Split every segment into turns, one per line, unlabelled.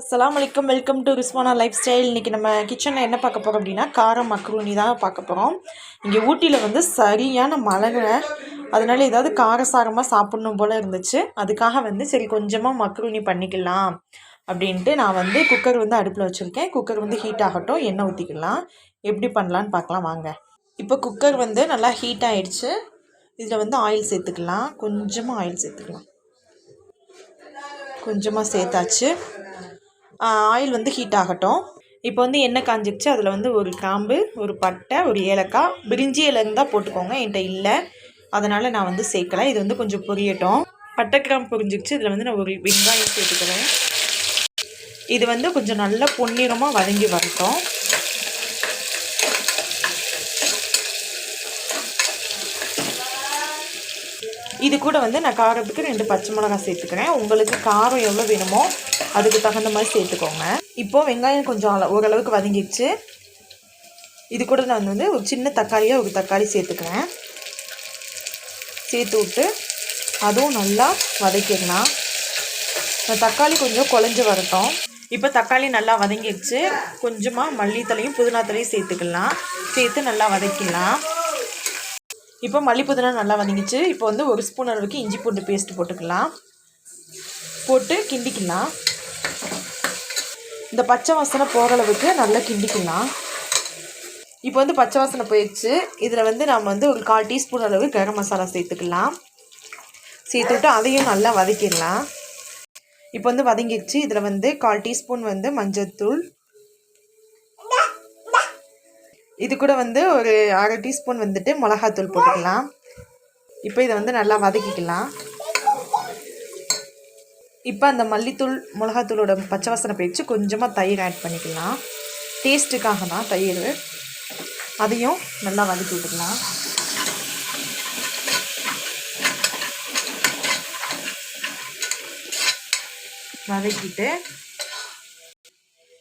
அஸ்ஸலாமு அலைக்கும். Welcome to Rizwana life style. இன்றைக்கி நம்ம கிச்சனில் என்ன பார்க்க போகிறோம் அப்படின்னா காரம் மக்ரூனி தான் பார்க்க போகிறோம். இங்கே ஊட்டியில் வந்து சரியான மழைங்க, அதனால ஏதாவது காரசாரமாக சாப்பிட்ணும் போல் இருந்துச்சு. அதுக்காக வந்து சரி கொஞ்சமாக மக்ரூனி பண்ணிக்கலாம் அப்படின்ட்டு நான் வந்து குக்கர் வந்து அடுப்பில் வச்சுருக்கேன். குக்கர் வந்து ஹீட் ஆகட்டும், எண்ணெய் ஊற்றிக்கலாம். எப்படி பண்ணலான்னு பார்க்கலாம் வாங்க. இப்போ குக்கர் வந்து நல்லா ஹீட் ஆகிடுச்சு. இதில் வந்து ஆயில் சேர்த்துக்கலாம். கொஞ்சமாக ஆயில் சேர்த்துக்கலாம். கொஞ்சமாக சேர்த்தாச்சு. ஆயில் வந்து ஹீட் ஆகட்டும். இப்போ வந்து எண்ணெய் காஞ்சிடுச்சு. அதில் வந்து ஒரு கிராம்பு, ஒரு பட்டை, ஒரு ஏலக்காய், பிரிஞ்சி இலை இருந்தால் போட்டுக்கோங்க. என்கிட்ட இல்லை, அதனால் நான் வந்து சேர்க்கலை. இது வந்து கொஞ்சம் பொரியட்டும். பட்டை கிராம்பு பொரிஞ்சிடுச்சு. இதில் வந்து நான் ஒரு வெங்காயம் சேர்த்துக்கிறேன். இது வந்து கொஞ்சம் நல்லா பொன்னிறமாக வதங்கி வரட்டும். இது கூட வந்து நான் காரத்துக்கு 2 பச்சை மிளகாய் சேர்த்துக்கிறேன். உங்களுக்கு காரம் எவ்வளோ வேணுமோ அதுக்கு தகுந்த மாதிரி சேர்த்துக்கோங்க. இப்போது வெங்காயம் கொஞ்சம் ஓரளவுக்கு வதங்கிடுச்சு. இது கூட நான் வந்து ஒரு சின்ன தக்காளியாக ஒரு தக்காளி சேர்த்துக்கிறேன். சேர்த்து விட்டு அதுவும் நல்லா வதக்கிடலாம். தக்காளி கொஞ்சம் குழஞ்சி வரட்டும். இப்போ தக்காளி நல்லா வதங்கிடுச்சு. கொஞ்சமாக மல்லித்தலையும் புதினாத்தலையும் சேர்த்துக்கலாம். சேர்த்து நல்லா வதக்கிடலாம். இப்போ மல்லி புதினா நல்லா வதங்கிச்சு. இப்போ வந்து 1 ஸ்பூன் அளவுக்கு இஞ்சி பூண்டு பேஸ்ட் போட்டுக்கலாம். போட்டு கிண்டிக்கலாம். இந்த பச்சை வாசனை போகிற அளவுக்கு நல்லா கிண்டிக்கலாம். இப்போ வந்து பச்சை வாசனை போயிடுச்சு. இதில் வந்து நம்ம வந்து ஒரு 1/4 டீஸ்பூன் அளவு கரம் மசாலா சேர்த்துக்கலாம். சேர்த்துவிட்டு அதையும் நல்லா வதக்கிடலாம். இப்போ வந்து வதங்கிடுச்சு. இதில் வந்து 1/4 டீஸ்பூன் வந்து மஞ்சள்தூள், இது கூட வந்து ஒரு 1/2 டீஸ்பூன் வந்துட்டு மிளகாத்தூள் போட்டுக்கலாம். இப்போ இதை வந்து நல்லா வதக்கிக்கலாம். இப்போ அந்த மல்லித்தூள் மிளகாத்தூளோட பச்சை வாசனை போயிடுச்சு. கொஞ்சமாக தயிர் ஆட் பண்ணிக்கலாம். டேஸ்ட்டுக்காக தான் தயிர். அதையும் நல்லா வதக்கி விட்டுக்கலாம். வதக்கிட்டு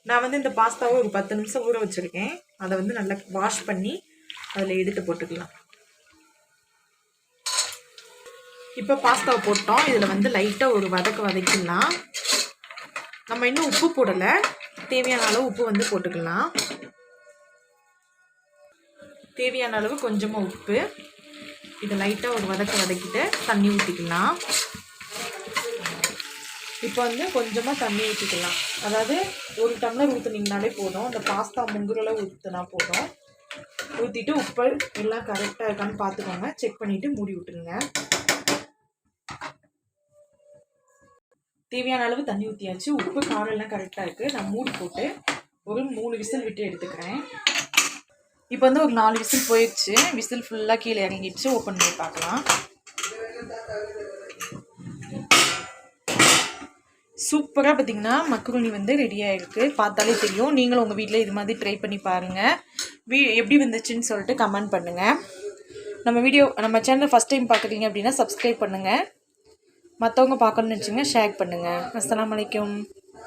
நான் வந்து இந்த பாஸ்தாவை ஒரு 10 நிமிஷம் ஊற வச்சுருக்கேன். அதை வந்து நல்லா வாஷ் பண்ணி அதில் எடுத்து போட்டுக்கலாம். இப்போ பாஸ்தாவை போட்டோம். இதில் வந்து லைட்டாக ஒரு வதக்கிடலாம். நம்ம இன்னும் உப்பு போடலை. தேவையான அளவு உப்பு வந்து போட்டுக்கலாம். தேவையான அளவு கொஞ்சமாக உப்பு. இதை லைட்டாக ஒரு வதக்கிட்டு தண்ணி ஊற்றிக்கலாம். இப்போ வந்து கொஞ்சமாக தண்ணி ஊற்றிக்கலாம். அதாவது 1 டம்ளர் ஊற்றுனீங்கனாலே போதும். அந்த பாஸ்தா முங்குறளவு ஊற்றினா போதும். ஊற்றிட்டு உப்பு எல்லாம் கரெக்டாக இருக்கான்னு பார்த்துக்கோங்க. செக் பண்ணிவிட்டு மூடி விட்டுருங்க. தேவையான அளவு தண்ணி ஊற்றியாச்சு. உப்பு காரம் எல்லாம் கரெக்டாக இருக்குது. நான் மூடி போட்டு ஒரு 3 விசில் விட்டு எடுத்துக்கிறேன். இப்போ வந்து ஒரு 4 விசில் போயிடுச்சு. விசில் ஃபுல்லாக கீழே இறங்கிடுச்சு. ஓப்பன் பண்ணி பார்க்கலாம். சூப்பராக பார்த்திங்கன்னா மக்ரூனி வந்து ரெடியாக இருக்குது. பார்த்தாலே தெரியும். நீங்களும் உங்கள் வீட்டில் இது மாதிரி ட்ரை பண்ணி பாருங்கள். எப்படி வந்துச்சுன்னு சொல்லிட்டு கமெண்ட் பண்ணுங்கள். நம்ம சேனல் ஃபஸ்ட் டைம் பார்க்குறீங்க அப்படின்னா சப்ஸ்கிரைப் பண்ணுங்கள். மற்றவங்க பார்க்கணுன்னு நினச்சிங்க ஷேர் பண்ணுங்கள். அஸ்ஸலாமு அலைக்கும்.